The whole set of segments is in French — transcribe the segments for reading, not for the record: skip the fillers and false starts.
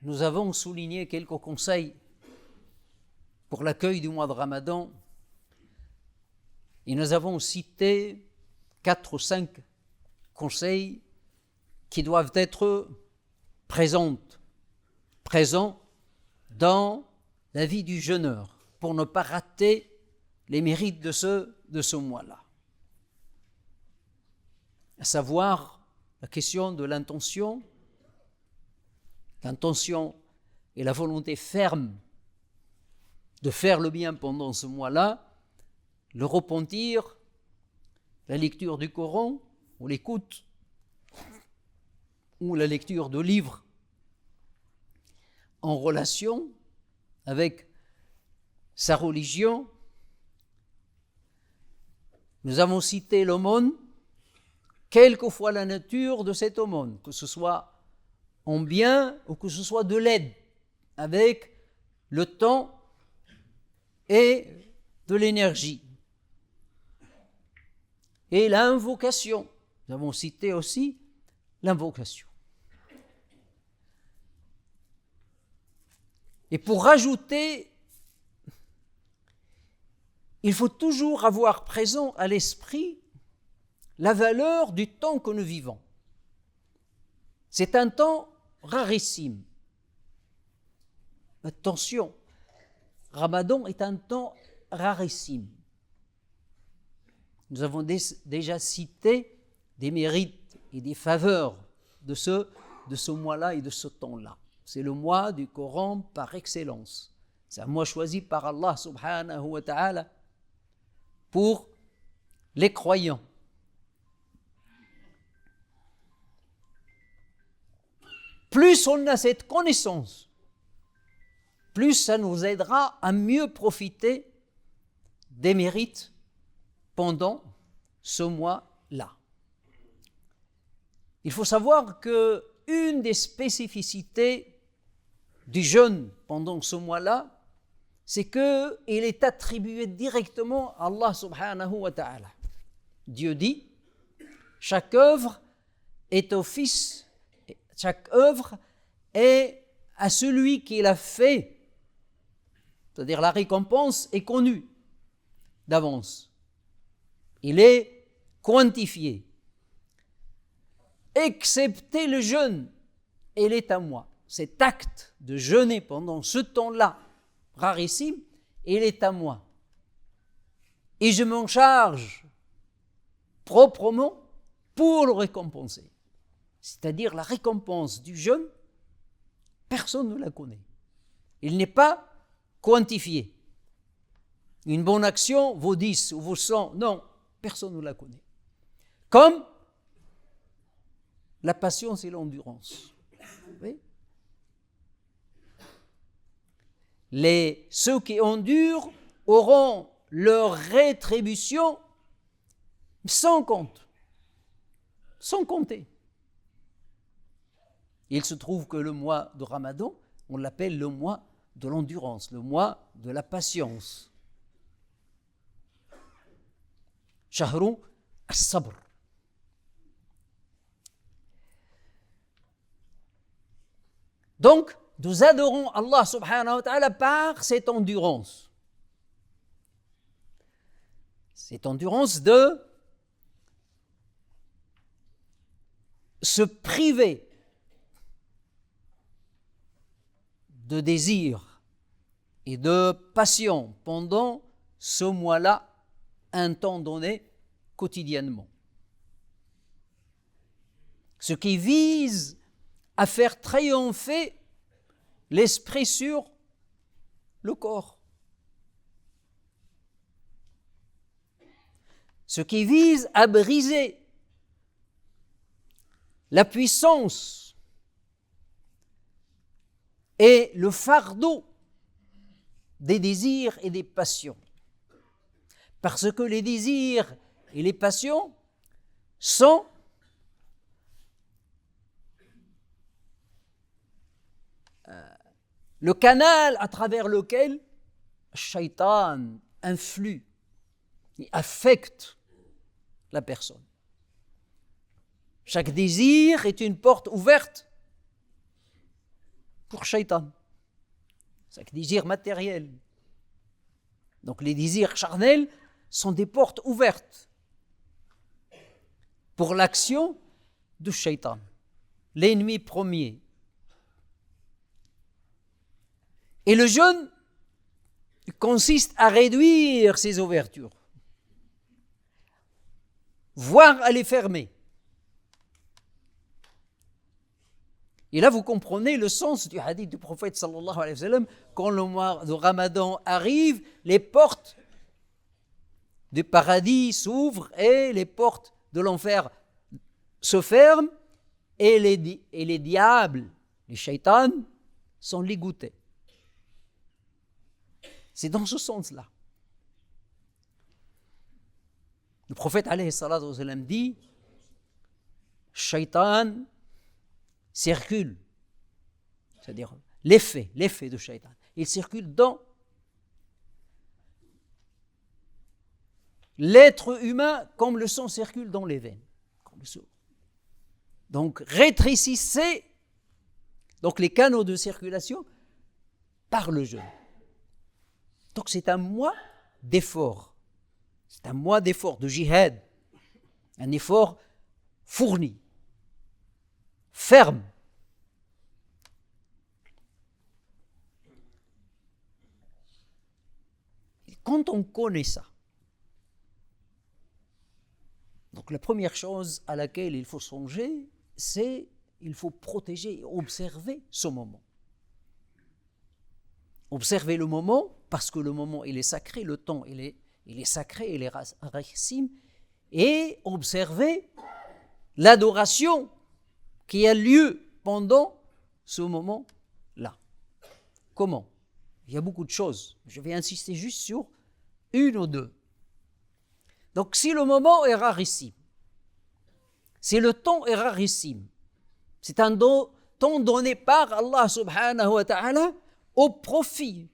nous avons souligné quelques conseils pour l'accueil du mois de Ramadan et nous avons cité 4 ou 5 conseils qui doivent être présents dans la vie du jeûneur pour ne pas rater les mérites de ce mois-là. À savoir la question de l'intention et la volonté ferme de faire le bien pendant ce mois-là, le repentir, la lecture du Coran ou l'écoute ou la lecture de livres en relation avec sa religion. Nous avons cité l'aumône, quelle que soit la nature de cette aumône, que ce soit en bien ou que ce soit de l'aide, avec le temps et de l'énergie. Et l'invocation, nous avons cité aussi l'invocation. Et pour rajouter, il faut toujours avoir présent à l'esprit la valeur du temps que nous vivons. C'est un temps rarissime. Attention, Ramadan est un temps rarissime. Nous avons déjà cité des mérites et des faveurs de ce mois-là et de ce temps-là. C'est le mois du Coran par excellence. C'est un mois choisi par Allah subhanahu wa ta'ala pour les croyants. Plus on a cette connaissance, plus ça nous aidera à mieux profiter des mérites pendant ce mois-là. Il faut savoir qu'une des spécificités du jeûne pendant ce mois-là, c'est qu'il est attribué directement à Allah subhanahu wa ta'ala. Dieu dit, chaque œuvre est à celui qui l'a fait, c'est-à-dire la récompense est connue d'avance. Il est quantifié. Excepté le jeûne, il est à moi. Cet acte de jeûner pendant ce temps-là, rarissime, il est à moi. Et je m'en charge proprement pour le récompenser. C'est-à-dire la récompense du jeûne, personne ne la connaît. Il n'est pas quantifié. Une bonne action vaut 10 ou vaut 100. Non, personne ne la connaît. Comme la patience et l'endurance. Oui. Ceux qui endurent auront leur rétribution sans compte, sans compter. Il se trouve que le mois de Ramadan, on l'appelle le mois de l'endurance, le mois de la patience. Shahru as-sabr. Donc, nous adorons Allah subhanahu wa ta'ala par cette endurance. Cette endurance de se priver de désir et de passion pendant ce mois-là, un temps donné, quotidiennement. Ce qui vise à faire triompher l'esprit sur le corps. Ce qui vise à briser la puissance et le fardeau des désirs et des passions. Parce que les désirs et les passions sont le canal à travers lequel le shaitan influe et affecte la personne. Chaque désir est une porte ouverte pour Shaitan. C'est un désir matériel. Donc les désirs charnels sont des portes ouvertes pour l'action de Shaitan, l'ennemi premier. Et le jeûne consiste à réduire ces ouvertures, voire à les fermer. Et là, vous comprenez le sens du hadith du prophète sallallahu alayhi wa sallam. Quand le mois de Ramadan arrive, les portes du paradis s'ouvrent et les portes de l'enfer se ferment et les diables, les shaitans, sont ligotés. C'est dans ce sens-là. Le prophète alayhi salatu wa sallam dit, Shaitan circule, c'est-à-dire l'effet de Shaitan. Il circule dans l'être humain comme le sang circule dans les veines. Donc rétrécissez donc les canaux de circulation par le jeûne. Donc c'est un mois d'effort. C'est un mois d'effort, de jihad. Un effort fourni, ferme. Et quand on connaît ça, donc la première chose à laquelle il faut songer, c'est qu'il faut protéger et observer ce moment. Observer le moment, parce que le moment il est sacré, le temps il est sacré, il est rarissime, et observer l'adoration qui a lieu pendant ce moment-là. Comment? Il y a beaucoup de choses. Je vais insister juste sur une ou deux. Donc si le moment est rarissime, si le temps est rarissime, c'est un temps donné par Allah subhanahu wa ta'ala au profit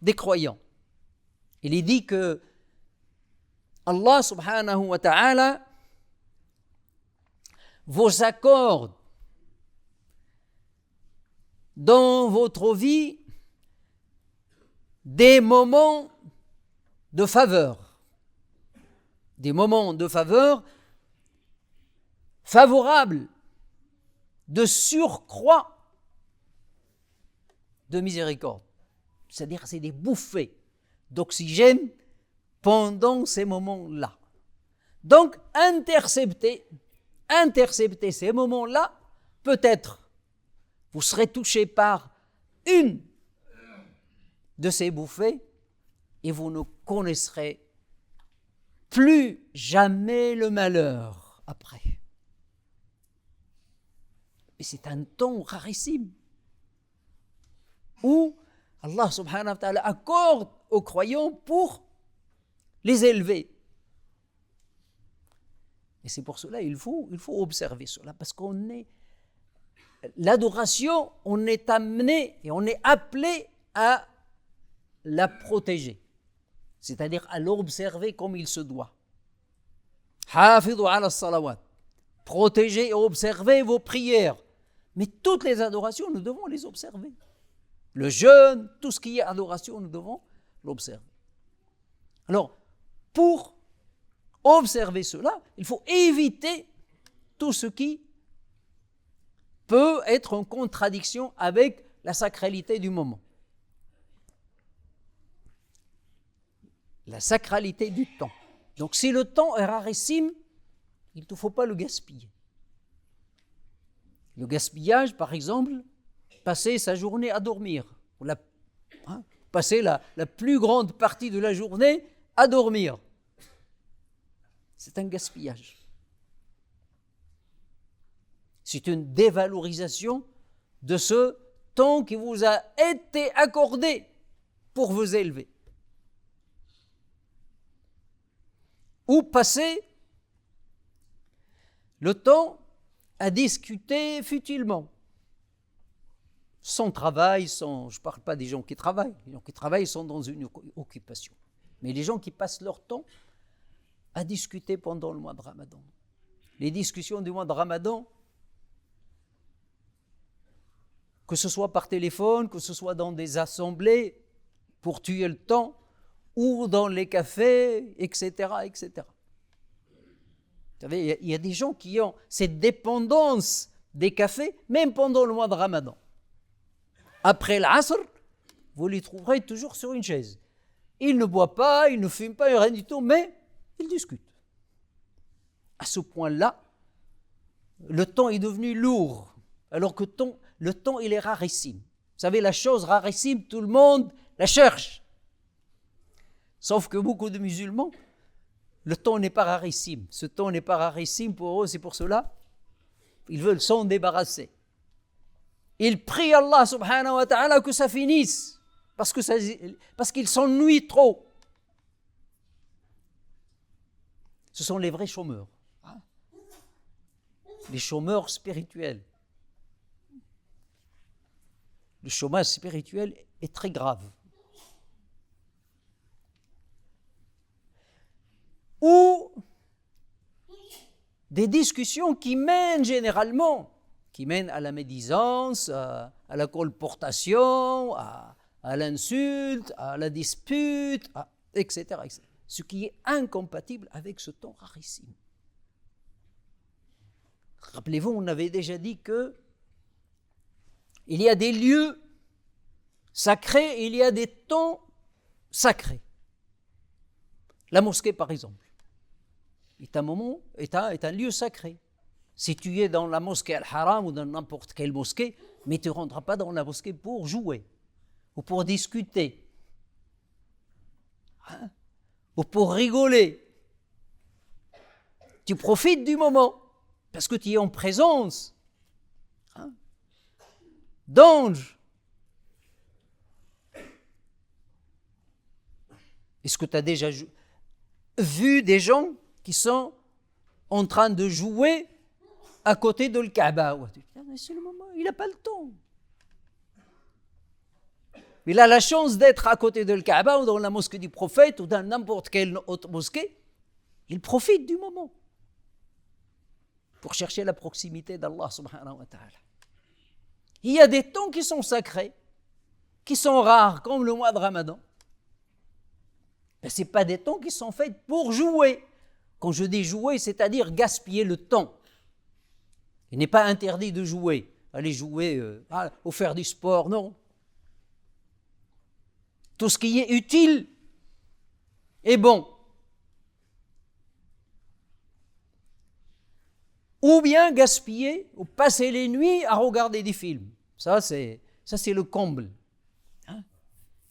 des croyants. Il est dit que Allah subhanahu wa ta'ala vous accorde dans votre vie des moments de faveur, favorables, de surcroît de miséricorde. C'est-à-dire c'est des bouffées d'oxygène pendant ces moments-là. Donc interceptez ces moments-là, peut-être vous serez touché par une de ces bouffées et vous ne connaîtrez plus jamais le malheur après. Et c'est un temps rarissime où Allah subhanahu wa ta'ala accorde aux croyants pour les élever. Et c'est pour cela il faut observer cela, parce qu'on est l'adoration, on est amené et on est appelé à la protéger, c'est-à-dire à l'observer comme il se doit. Hafidhu ala salawat, protégez et observez vos prières. Mais toutes les adorations, nous devons les observer. Le jeûne, tout ce qui est adoration, nous devons l'observer. Alors, pour observer cela, il faut éviter tout ce qui peut être en contradiction avec la sacralité du moment. La sacralité du temps. Donc si le temps est rarissime, il ne faut pas le gaspiller. Le gaspillage, par exemple, passer sa journée à dormir, passer la plus grande partie de la journée à dormir, c'est un gaspillage. C'est une dévalorisation de ce temps qui vous a été accordé pour vous élever. Ou passer le temps à discuter futilement, sans travail, je ne parle pas des gens qui travaillent, les gens qui travaillent sont dans une occupation, mais les gens qui passent leur temps à discuter pendant le mois de Ramadan. Les discussions du mois de Ramadan que ce soit par téléphone, que ce soit dans des assemblées pour tuer le temps, ou dans les cafés, etc., etc. Vous savez, il y a des gens qui ont cette dépendance des cafés, même pendant le mois de Ramadan. Après l'Asr, vous les trouverez toujours sur une chaise. Ils ne boivent pas, ils ne fument pas, rien du tout, mais ils discutent. À ce point-là, le temps est devenu lourd, alors que le temps, il est rarissime. Vous savez, la chose rarissime, tout le monde la cherche. Sauf que beaucoup de musulmans, le temps n'est pas rarissime. Ce temps n'est pas rarissime pour eux, c'est pour cela ils veulent s'en débarrasser. Ils prient Allah subhanahu wa ta'ala que ça finisse, parce qu'ils s'ennuient trop. Ce sont les vrais chômeurs. Les chômeurs spirituels. Le chômage spirituel est très grave. Ou des discussions qui mènent généralement, à la médisance, à la colportation, à l'insulte, à la dispute, etc., etc. Ce qui est incompatible avec ce temps rarissime. Rappelez-vous, on avait déjà dit que il y a des lieux sacrés et il y a des temps sacrés. La mosquée, par exemple, est un lieu sacré. Si tu es dans la mosquée Al-Haram ou dans n'importe quelle mosquée, mais tu ne rentres pas dans la mosquée pour jouer ou pour discuter ou pour rigoler. Tu profites du moment parce que tu es en présence d'anges. Est-ce que tu as déjà vu des gens qui sont en train de jouer à côté de l'Kaaba? C'est le moment, il n'a pas le temps. Il a la chance d'être à côté de l'Kaaba ou dans la mosquée du prophète ou dans n'importe quelle autre mosquée. Il profite du moment pour chercher la proximité d'Allah subhanahu wa ta'ala. Il y a des temps qui sont sacrés, qui sont rares, comme le mois de Ramadan. Mais ce n'est pas des temps qui sont faits pour jouer. Quand je dis jouer, c'est-à-dire gaspiller le temps. Il n'est pas interdit de jouer. Aller jouer ou faire du sport, non. Tout ce qui est utile est bon. Ou bien gaspiller ou passer les nuits à regarder des films. Ça, c'est le comble.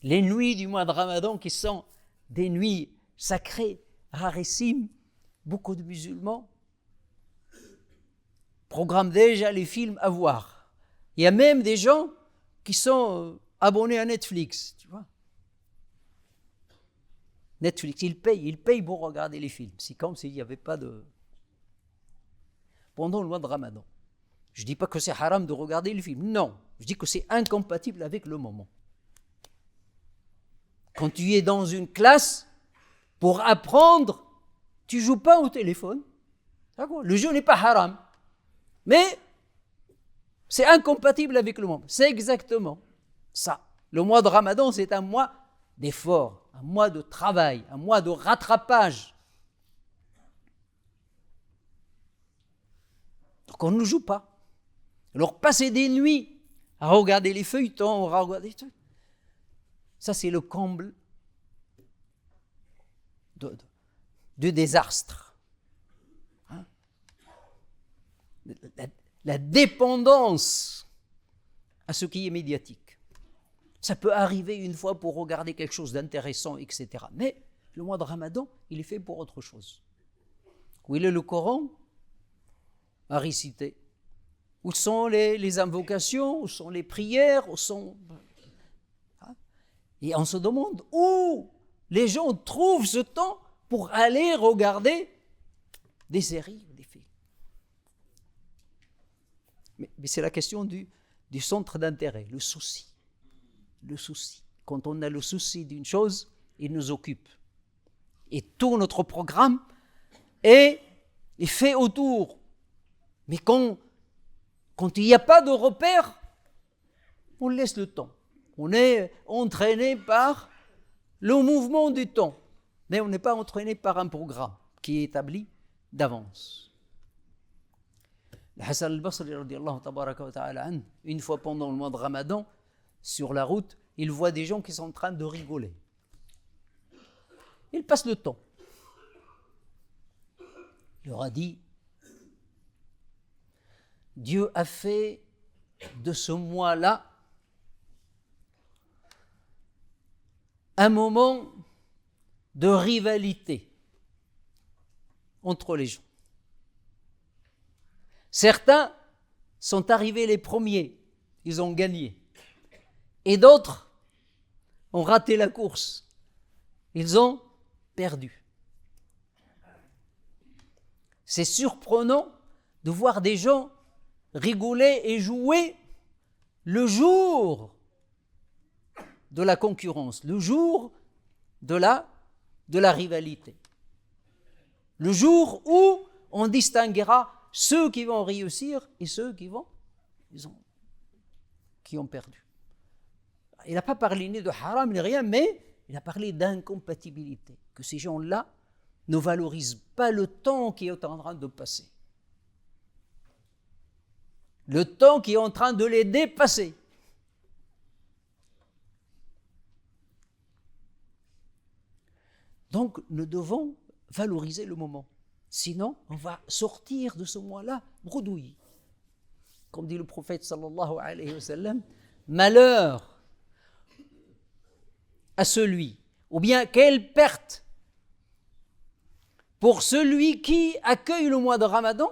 Les nuits du mois de Ramadan qui sont des nuits sacrées, rarissimes. Beaucoup de musulmans programment déjà les films à voir. Il y a même des gens qui sont abonnés à Netflix, tu vois. Netflix, ils payent pour regarder les films. C'est comme s'il n'y avait pas de... Pendant le mois de Ramadan. Je ne dis pas que c'est haram de regarder les films. Non, je dis que c'est incompatible avec le moment. Quand tu es dans une classe, pour apprendre, tu ne joues pas au téléphone. Le jeu n'est pas haram. Mais c'est incompatible avec le moment. C'est exactement ça. Le mois de Ramadan, c'est un mois d'effort, un mois de travail, un mois de rattrapage. Donc on ne joue pas. Alors passer des nuits à regarder les feuilletons, à regarder les trucs, ça c'est le comble de désastre. La dépendance à ce qui est médiatique. Ça peut arriver une fois pour regarder quelque chose d'intéressant, etc. Mais le mois de Ramadan, il est fait pour autre chose. Où il est le Coran à réciter? Où sont les invocations? Où sont les prières? Où sont... Et on se demande où les gens trouvent ce temps pour aller regarder des séries, des films. Mais c'est la question du centre d'intérêt, le souci. Le souci. Quand on a le souci d'une chose, il nous occupe. Et tout notre programme est fait autour. Mais quand il n'y a pas de repère, On laisse le temps. On est entraîné par le mouvement du temps. Mais on n'est pas entraîné par un programme qui est établi d'avance. Le Hassan al-Basri, radiyallahu tabaraka wa ta'ala anhu, une fois pendant le mois de Ramadan, sur la route, il voit des gens qui sont en train de rigoler. Il passe le temps. Il leur a dit, Dieu a fait de ce mois-là un moment de rivalité entre les gens. Certains sont arrivés les premiers, ils ont gagné. Et d'autres ont raté la course, ils ont perdu. C'est surprenant de voir des gens rigoler et jouer le jour de la concurrence, le jour de la rivalité. Le jour où on distinguera ceux qui vont réussir et ceux qui ont perdu. Il n'a pas parlé ni de haram ni rien, mais il a parlé d'incompatibilité, que ces gens-là ne valorisent pas le temps qui est en train de passer. Le temps qui est en train de les dépasser. Donc, nous devons valoriser le moment. Sinon, on va sortir de ce mois-là bredouille. Comme dit le prophète sallallahu alayhi wa sallam, malheur à celui, ou bien quelle perte pour celui qui accueille le mois de Ramadan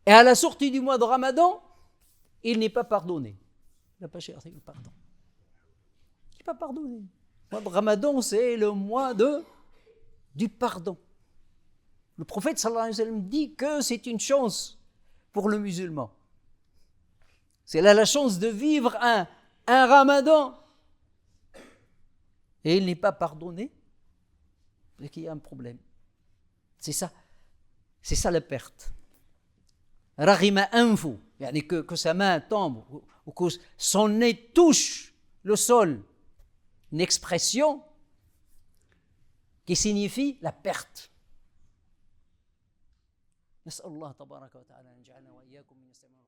et à la sortie du mois de Ramadan, il n'est pas pardonné. Il n'a pas cherché le pardon. Il n'est pas pardonné. Le mois de Ramadan, c'est le mois du pardon. Le prophète sallallahu alayhi wa sallam dit que c'est une chance pour le musulman. C'est là la chance de vivre un Ramadan. Et il n'est pas pardonné, c'est qu'il y a un problème. C'est ça la perte. Raghima anfu, que sa main tombe, ou que son nez touche le sol. Une expression qui signifie la perte. نسأل الله تبارك وتعالى أن يجعلنا وإياكم من يستمعون